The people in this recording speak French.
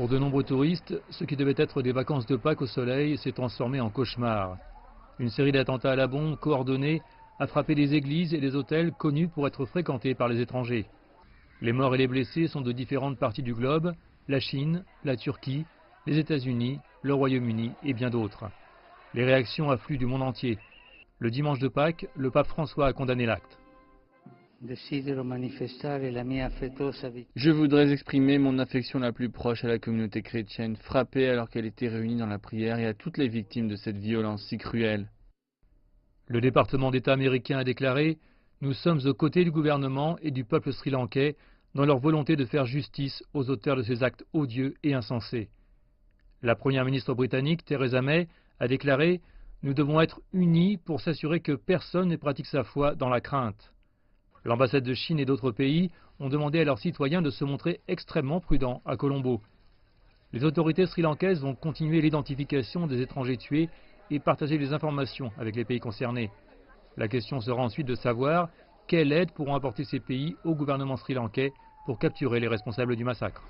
Pour de nombreux touristes, ce qui devait être des vacances de Pâques au soleil s'est transformé en cauchemar. Une série d'attentats à la bombe coordonnés a frappé des églises et des hôtels connus pour être fréquentés par les étrangers. Les morts et les blessés sont de différentes parties du globe, la Chine, la Turquie, les États-Unis, le Royaume-Uni et bien d'autres. Les réactions affluent du monde entier. Le dimanche de Pâques, le pape François a condamné l'acte. Je voudrais exprimer mon affection la plus proche à la communauté chrétienne, frappée alors qu'elle était réunie dans la prière, et à toutes les victimes de cette violence si cruelle. Le département d'État américain a déclaré « Nous sommes aux côtés du gouvernement et du peuple sri-lankais dans leur volonté de faire justice aux auteurs de ces actes odieux et insensés. » La première ministre britannique, Theresa May, a déclaré « Nous devons être unis pour s'assurer que personne ne pratique sa foi dans la crainte. » L'ambassade de Chine et d'autres pays ont demandé à leurs citoyens de se montrer extrêmement prudents à Colombo. Les autorités sri-lankaises vont continuer l'identification des étrangers tués et partager les informations avec les pays concernés. La question sera ensuite de savoir quelle aide pourront apporter ces pays au gouvernement sri-lankais pour capturer les responsables du massacre.